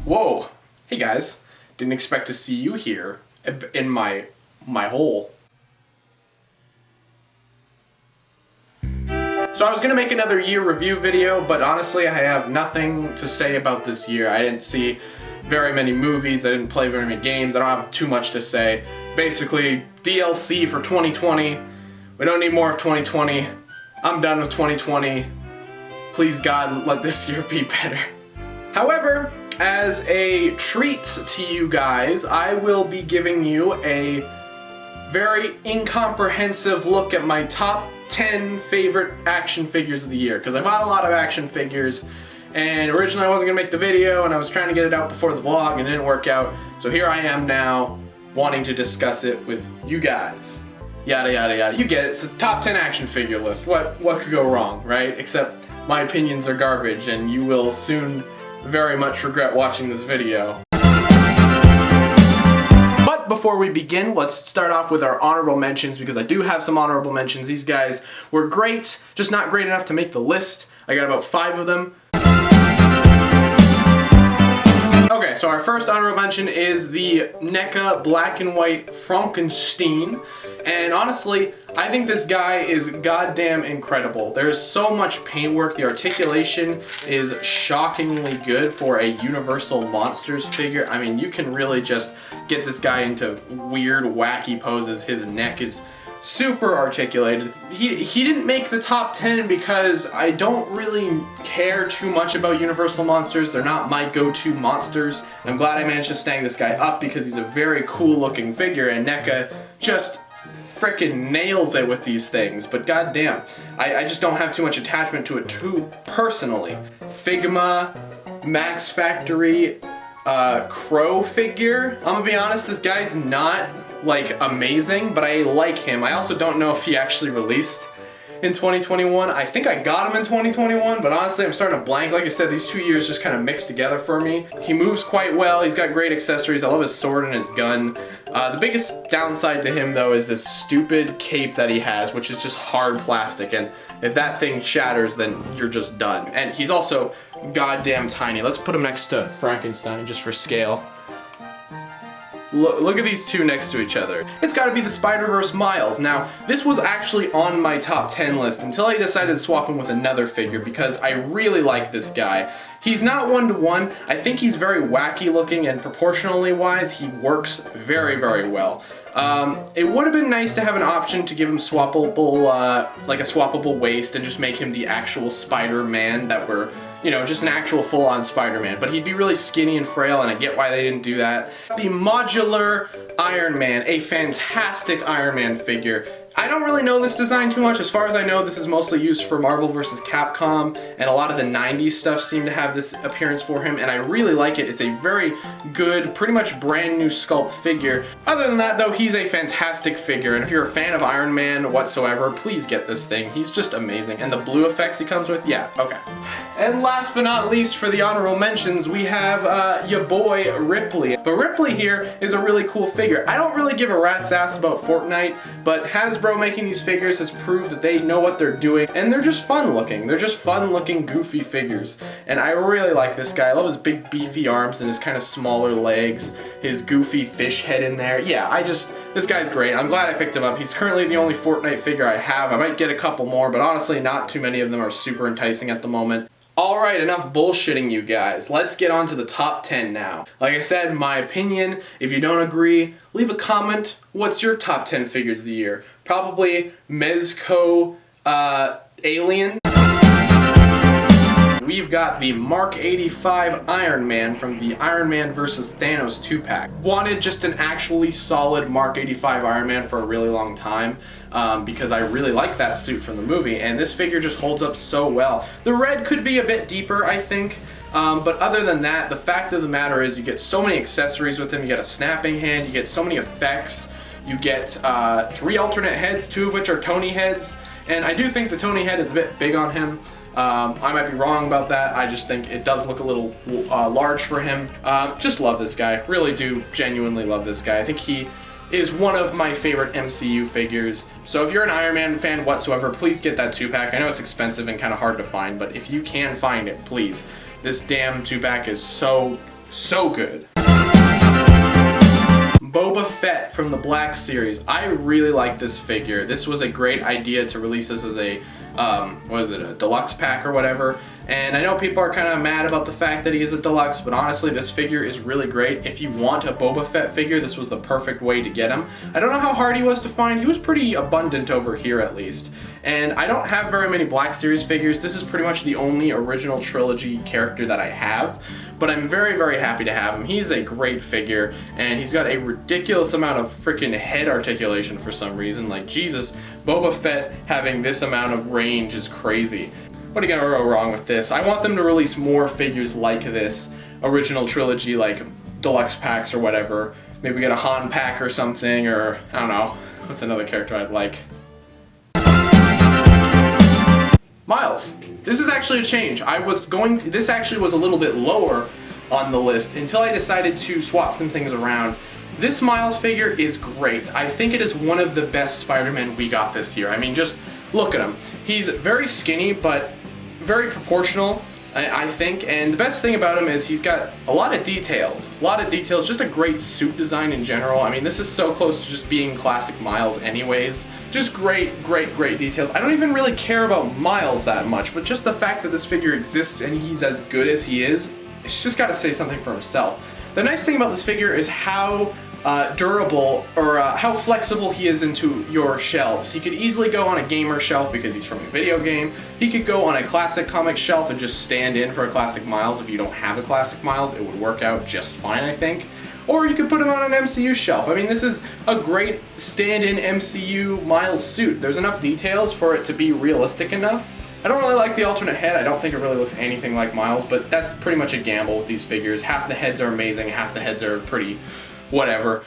Whoa! Hey guys, didn't expect to see you here in my hole. So I was gonna make another year review video, but honestly I have nothing to say about this year. I didn't see very many movies, I didn't play very many games, I don't have too much to say. Basically, DLC for 2020. We don't need more of 2020. I'm done with 2020. Please God, let this year be better. However, as a treat to you guys, I will be giving you a very incomprehensive look at my top 10 favorite action figures of the year, because I bought a lot of action figures, and originally I wasn't gonna make the video, and I was trying to get it out before the vlog, and it didn't work out. So here I am now, wanting to discuss it with you guys. Yada yada yada. You get it. It's a top 10 action figure list. What could go wrong, right? Except my opinions are garbage, and you will soon very much regret watching this video. But before we begin, let's start off with our honorable mentions, because I do have some honorable mentions. These guys were great, just not great enough to make the list. I got about 5 of them. Okay, so our first honorable mention is the NECA black and white Frankenstein. And honestly, I think this guy is goddamn incredible. There's so much paintwork, the articulation is shockingly good for a Universal Monsters figure. I mean, you can really just get this guy into weird, wacky poses. His neck is super articulated. He didn't make the top 10 because I don't really care too much about Universal Monsters. They're not my go-to monsters. I'm glad I managed to snag this guy up because he's a very cool looking figure, and NECA just frickin' nails it with these things. But goddamn, I just don't have too much attachment to it too personally. Figma, Max Factory, Crow figure. I'm gonna be honest, this guy's not like amazing, but I like him. I also don't know if he actually released in 2021. I think I got him in 2021, but honestly I'm starting to blank. Like I said, these 2 years just kind of mixed together for me. He moves quite well, he's got great accessories, I love his sword and his gun. The biggest downside to him though is this stupid cape that he has, which is just hard plastic, and if that thing shatters then you're just done. And he's also goddamn tiny. Let's put him next to Frankenstein just for scale. Look at these two next to each other. It's gotta be the Spider-Verse Miles. Now, this was actually on my top 10 list until I decided to swap him with another figure because I really like this guy. He's not one-to-one. I think he's very wacky looking, and proportionally wise, he works very, very well. It would have been nice to have an option to give him swappable, like a swappable waist and just make him the actual Spider-Man that we're, you know, just an actual full-on Spider-Man, but he'd be really skinny and frail, and I get why they didn't do that. The modular Iron Man, a fantastic Iron Man figure. I don't really know this design too much. As far as I know, this is mostly used for Marvel vs. Capcom, and a lot of the 90s stuff seem to have this appearance for him, and I really like it. It's a very good, pretty much brand new sculpt figure. Other than that though, he's a fantastic figure, and if you're a fan of Iron Man whatsoever, please get this thing. He's just amazing. And the blue effects he comes with, yeah, okay. And last but not least for the honorable mentions, we have your boy Ripley. But Ripley here is a really cool figure. I don't really give a rat's ass about Fortnite, but Hasbro making these figures has proved that they know what they're doing, and they're just fun looking. They're just fun looking, goofy figures. And I really like this guy. I love his big beefy arms and his kind of smaller legs, his goofy fish head in there. Yeah, this guy's great. I'm glad I picked him up. He's currently the only Fortnite figure I have. I might get a couple more, but honestly not too many of them are super enticing at the moment. Alright, enough bullshitting you guys. Let's get on to the top 10 now. Like I said, my opinion, if you don't agree, leave a comment. What's your top 10 figures of the year? Probably Mezco Alien. We've got the Mark 85 Iron Man from the Iron Man vs. Thanos 2-pack. Wanted just an actually solid Mark 85 Iron Man for a really long time because I really like that suit from the movie, and this figure just holds up so well. The red could be a bit deeper, I think, but other than that, the fact of the matter is you get so many accessories with him. You get a snapping hand, you get so many effects, you get 3 alternate heads, 2 of which are Tony heads, and I do think the Tony head is a bit big on him. I might be wrong about that. I just think it does look a little large for him. Just love this guy. Really do genuinely love this guy. I think he is one of my favorite MCU figures. So if you're an Iron Man fan whatsoever, please get that 2-pack. I know it's expensive and kind of hard to find, but if you can find it, please. This damn 2-pack is so So good. Boba Fett from the Black series. I really like this figure. This was a great idea to release this as a, what is it, a deluxe pack or whatever. And I know people are kind of mad about the fact that he is a deluxe, but honestly, this figure is really great. If you want a Boba Fett figure, this was the perfect way to get him. I don't know how hard he was to find. He was pretty abundant over here, at least. And I don't have very many Black Series figures. This is pretty much the only original trilogy character that I have. But I'm very, very happy to have him. He's a great figure, and he's got a ridiculous amount of freaking head articulation for some reason. Like, Jesus, Boba Fett having this amount of range is crazy. What are you gonna go wrong with this? I want them to release more figures like this original trilogy, like deluxe packs or whatever. Maybe get a Han pack or something, or I don't know. What's another character I'd like? Miles. This is actually a change. This actually was a little bit lower on the list until I decided to swap some things around. This Miles figure is great. I think it is one of the best Spider-Man we got this year. I mean, just look at him. He's very skinny, but very proportional, I think, and the best thing about him is he's got a lot of details, just a great suit design in general. I mean, this is so close to just being classic Miles anyways. Just great, great, great details. I don't even really care about Miles that much, but just the fact that this figure exists and he's as good as he is, it's just got to say something for himself. The nice thing about this figure is how durable or how flexible he is into your shelves. He could easily go on a gamer shelf because he's from a video game. He could go on a classic comic shelf and just stand in for a classic Miles. If you don't have a classic Miles, it would work out just fine, I think. Or you could put him on an MCU shelf. I mean, this is a great stand-in MCU Miles suit. There's enough details for it to be realistic enough. I don't really like the alternate head. I don't think it really looks anything like Miles, but that's pretty much a gamble with these figures. Half the heads are amazing, half the heads are pretty whatever.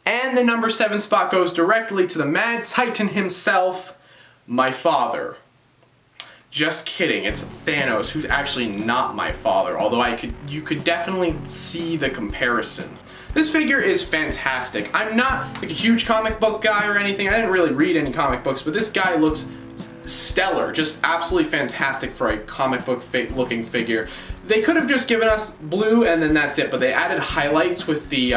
And the number 7 spot goes directly to the Mad Titan himself, my father. Just kidding, it's Thanos, who's actually not my father, although you could definitely see the comparison. This figure is fantastic. I'm not like a huge comic book guy or anything. I didn't really read any comic books, but this guy looks stellar, just absolutely fantastic for a comic book looking figure. They could have just given us blue and then that's it, but they added highlights with the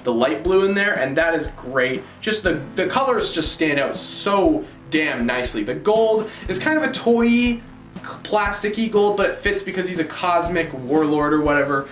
light blue in there, and that is great. Just the colors just stand out so damn nicely. The gold is kind of a toy-y, plasticky gold, but it fits because he's a cosmic warlord or whatever.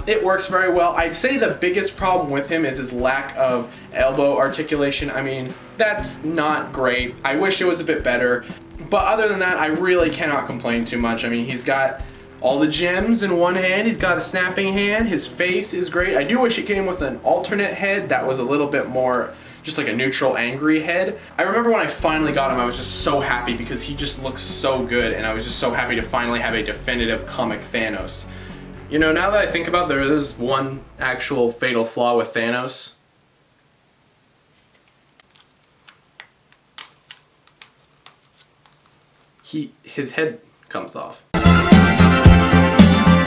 It works very well. I'd say the biggest problem with him is his lack of elbow articulation. I mean, that's not great. I wish it was a bit better. But other than that, I really cannot complain too much. I mean, he's got all the gems in one hand, he's got a snapping hand, his face is great. I do wish it came with an alternate head that was a little bit more just like a neutral angry head. I remember when I finally got him, I was just so happy because he just looks so good, and I was just so happy to finally have a definitive comic Thanos. You know, now that I think about it, there is one actual fatal flaw with Thanos. His head comes off.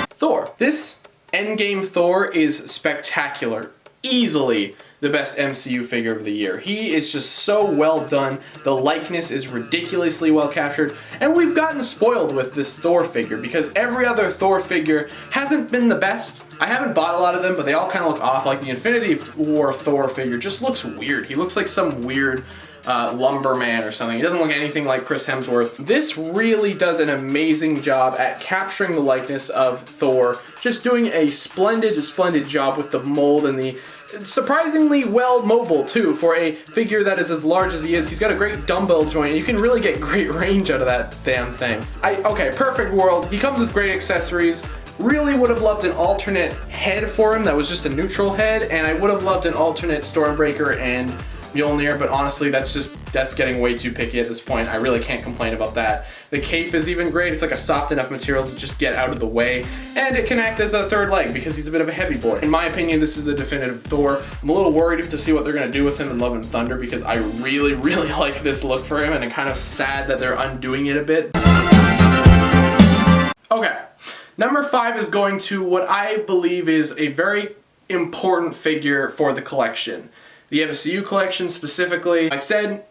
Thor. This Endgame Thor is spectacular. Easily the best MCU figure of the year. He is just so well done. The likeness is ridiculously well captured. And we've gotten spoiled with this Thor figure because every other Thor figure hasn't been the best. I haven't bought a lot of them, but they all kind of look off. Like the Infinity War Thor figure just looks weird. He looks like some weird lumberman or something. He doesn't look anything like Chris Hemsworth. This really does an amazing job at capturing the likeness of Thor, just doing a splendid job with the mold and the surprisingly well mobile too for a figure that is as large as he is. He's got a great dumbbell joint, and you can really get great range out of that damn thing. Okay, perfect world. He comes with great accessories. Really would have loved an alternate head for him that was just a neutral head, and I would have loved an alternate Stormbreaker and Mjolnir, but honestly that's getting way too picky at this point. I really can't complain about that. The cape is even great. It's like a soft enough material to just get out of the way, and it can act as a third leg because he's a bit of a heavy boy. In my opinion, this is the definitive Thor. I'm a little worried to see what they're going to do with him in Love and Thunder because I really like this look for him, and I'm kind of sad that they're undoing it a bit. Okay, number 5 is going to what I believe is a very important figure for the collection. The MCU collection specifically. I said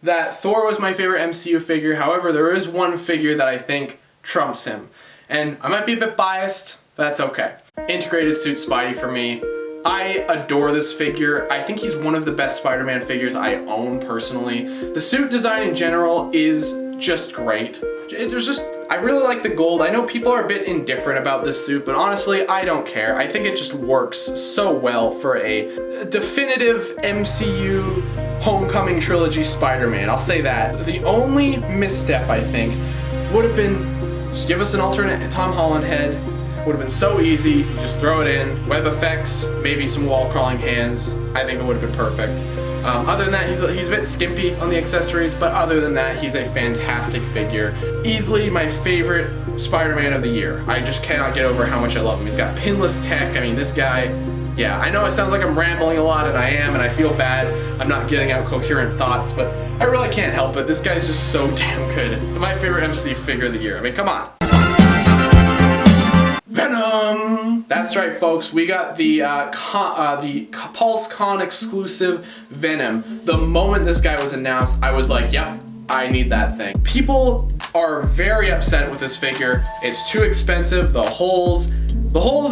that Thor was my favorite MCU figure, however there is one figure that I think trumps him. And I might be a bit biased, but that's okay. Integrated suit Spidey for me. I adore this figure. I think he's one of the best Spider-Man figures I own personally. The suit design in general is just great. I really like the gold. I know people are a bit indifferent about this suit, but honestly, I don't care. I think it just works so well for a definitive MCU Homecoming trilogy Spider-Man. I'll say that. The only misstep, I think, would have been just give us an alternate Tom Holland head. Would have been so easy. Just throw it in. Web effects, maybe some wall crawling hands. I think it would have been perfect. Other than that, he's a bit skimpy on the accessories, but other than that, he's a fantastic figure. Easily my favorite Spider-Man of the year. I just cannot get over how much I love him. He's got pinless tech. I mean, this guy, yeah, I know it sounds like I'm rambling a lot, and I am, and I feel bad. I'm not getting out coherent thoughts, but I really can't help it. This guy's just so damn good. My favorite MC figure of the year. I mean, come on. Venom! That's right, folks. We got the PulseCon exclusive Venom. The moment this guy was announced, I was like, yep, I need that thing. People are very upset with this figure. It's too expensive. The holes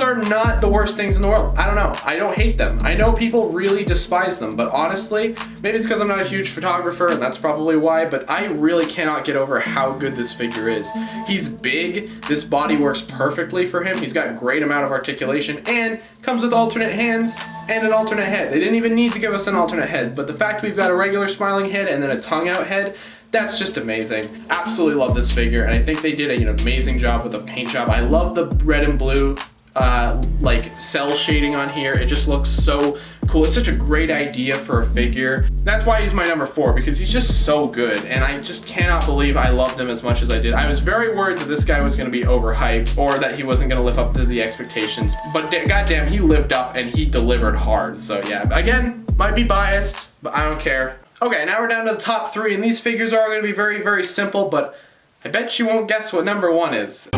are not the worst things in the world. I don't know. I don't hate them. I know people really despise them, but honestly, maybe it's because I'm not a huge photographer, and that's probably why, but I really cannot get over how good this figure is. He's big. This body works perfectly for him. He's got a great amount of articulation, and comes with alternate hands and an alternate head. They didn't even need to give us an alternate head, but the fact we've got a regular smiling head and then a tongue out head, that's just amazing. Absolutely love this figure, and I think they did an amazing job with the paint job. I love the red and blue like cell shading on here. It just looks so cool. It's such a great idea for a figure. That's why he's my number 4, because he's just so good, and I just cannot believe I loved him as much as I did. I was very worried that this guy was going to be overhyped or that he wasn't going to live up to the expectations, but goddamn, he lived up and he delivered hard. So yeah, again, might be biased, but I don't care. Okay, now we're down to the top 3, and these figures are going to be very, very simple, but I bet you won't guess what number 1 is.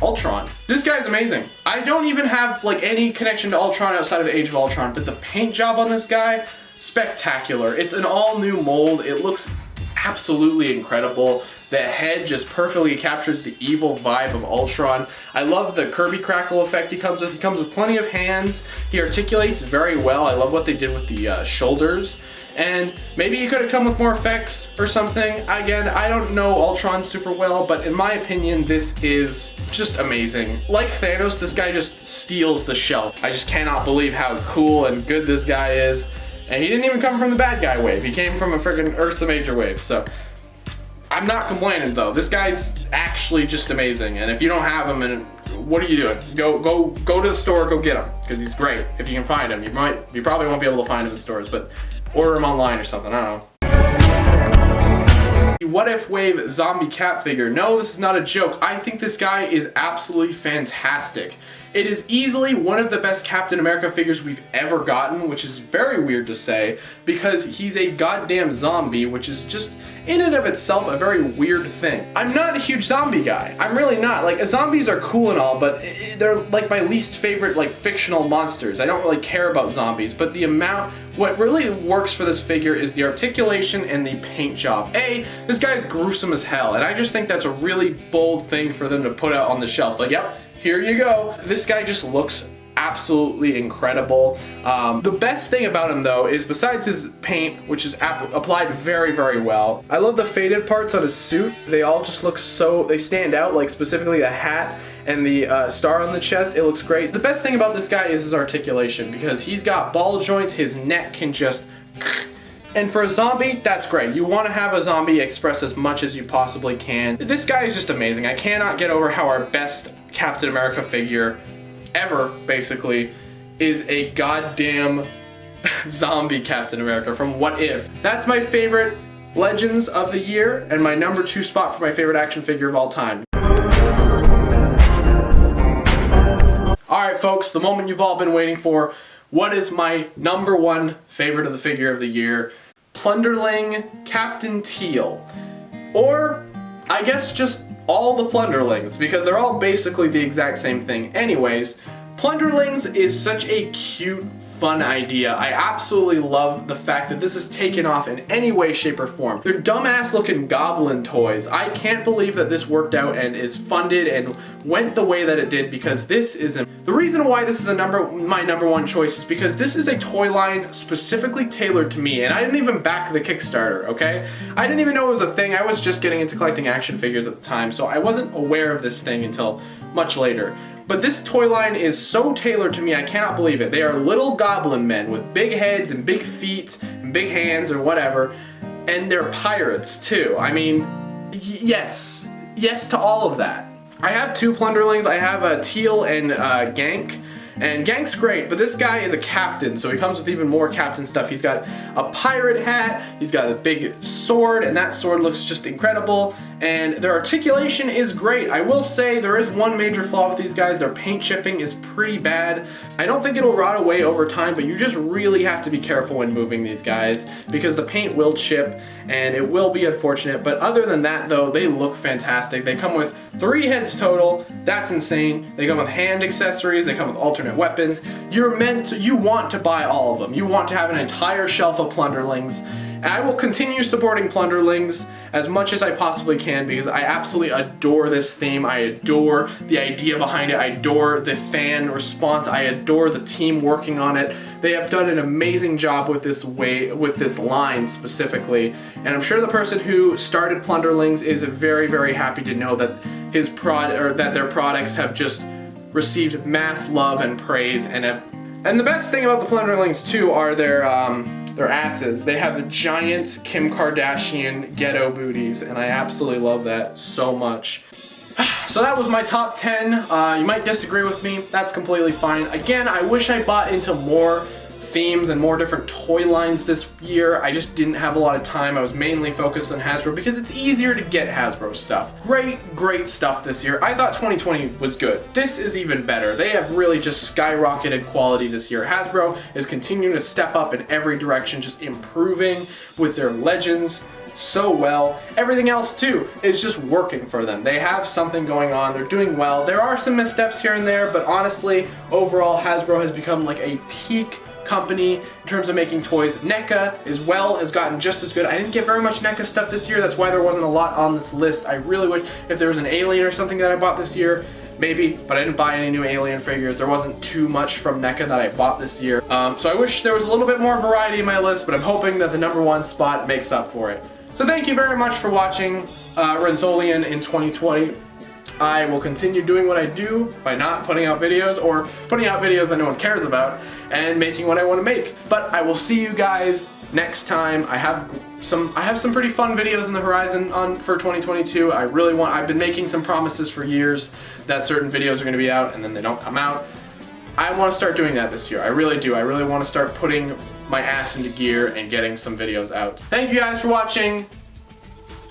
Ultron. This guy's amazing. I don't even have like any connection to Ultron outside of Age of Ultron, but the paint job on this guy, spectacular. It's an all new mold. It looks absolutely incredible. The head just perfectly captures the evil vibe of Ultron. I love the Kirby crackle effect he comes with. He comes with plenty of hands. He articulates very well. I love what they did with the shoulders. And maybe he could have come with more effects or something. Again, I don't know Ultron super well, but in my opinion, this is just amazing. Like Thanos, this guy just steals the shelf. I just cannot believe how cool and good this guy is. And he didn't even come from the bad guy wave. He came from a friggin' Ursa Major wave. So I'm not complaining though. This guy's actually just amazing. And if you don't have him, and what are you doing? Go to the store, go get him, because he's great. If you can find him, you probably won't be able to find him in stores, but order him online or something, I don't know. What If Wave zombie cat figure. No, this is not a joke. I think this guy is absolutely fantastic. It is easily one of the best Captain America figures we've ever gotten, which is very weird to say, because he's a goddamn zombie, which is just, in and of itself, a very weird thing. I'm not a huge zombie guy. I'm really not. Like, zombies are cool and all, but they're like my least favorite, like, fictional monsters. I don't really care about zombies, but what really works for this figure is the articulation and the paint job. This guy's gruesome as hell, and I just think that's a really bold thing for them to put out on the shelf. Like, yep, here you go. This guy just looks absolutely incredible. The best thing about him though is, besides his paint, which is applied very, very well, I love the faded parts on his suit. They all just look they stand out, like specifically the hat and the star on the chest. It looks great. The best thing about this guy is his articulation, because he's got ball joints, his neck can just, and for a zombie, that's great. You want to have a zombie express as much as you possibly can. This guy is just amazing. I cannot get over how our best Captain America figure ever, basically, is a goddamn zombie Captain America from What If. That's my favorite Legends of the year, and my number 2 spot for my favorite action figure of all time. Alright folks, the moment you've all been waiting for. What is my number 1 favorite of the figure of the year? Plunderling Captain Teal. Or, I guess just all the Plunderlings, because they're all basically the exact same thing anyways. Plunderlings is such a cute fun idea. I absolutely love the fact that this is taken off in any way, shape, or form. They're dumbass looking goblin toys. I can't believe that this worked out and is funded and went the way that it did, because this is the reason why this is my number one choice is because this is a toy line specifically tailored to me, and I didn't even back the Kickstarter, okay? I didn't even know it was a thing. I was just getting into collecting action figures at the time, so I wasn't aware of this thing until much later. But this toy line is so tailored to me, I cannot believe it. They are little goblin men with big heads and big feet and big hands or whatever, and they're pirates too. I mean, yes to all of that. I have two Plunderlings. I have a Teal and Gank. And Gank's great, but this guy is a captain, so he comes with even more captain stuff. He's got a pirate hat, he's got a big sword, and that sword looks just incredible, and their articulation is great. I will say there is one major flaw with these guys. Their paint chipping is pretty bad. I don't think it'll rot away over time, but you just really have to be careful when moving these guys, because the paint will chip, and it will be unfortunate. But other than that, though, they look fantastic. They come with 3 heads total. That's insane. They come with hand accessories, they come with alternate weapons. You want to buy all of them. You want to have an entire shelf of Plunderlings. And I will continue supporting Plunderlings as much as I possibly can, because I absolutely adore this theme. I adore the idea behind it. I adore the fan response. I adore the team working on it. They have done an amazing job with this line specifically. And I'm sure the person who started Plunderlings is very, very happy to know that that their products have just received mass love and praise, and the best thing about the Plunderlings too are their asses. They have giant Kim Kardashian ghetto booties, and I absolutely love that so much. So that was my top 10. You might disagree with me. That's completely fine. Again, I wish I bought into more themes and more different toy lines this year. I just didn't have a lot of time. I was mainly focused on Hasbro because it's easier to get Hasbro stuff. Great stuff this year. I thought 2020 was good. This is even better. They have really just skyrocketed quality this year. Hasbro is continuing to step up in every direction, just improving with their legends so well. Everything else too is just working for them. They have something going on. They're doing well. There are some missteps here and there, but honestly, overall, Hasbro has become like a peak company in terms of making toys. NECA as well has gotten just as good. I didn't get very much NECA stuff this year. That's why there wasn't a lot on this list. I really wish if there was an Alien or something that I bought this year, maybe, but I didn't buy any new Alien figures. There wasn't too much from NECA that I bought this year. So I wish there was a little bit more variety in my list, but I'm hoping that the #1 spot makes up for it. So thank you very much for watching Renzolian in 2020. I will continue doing what I do by not putting out videos, or putting out videos that no one cares about, and making what I want to make. But I will see you guys next time. I have some pretty fun videos in the horizon for 2022. I've been making some promises for years that certain videos are going to be out and then they don't come out. I want to start doing that this year. I really do. I really want to start putting my ass into gear and getting some videos out. Thank you guys for watching.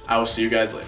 I will see you guys later.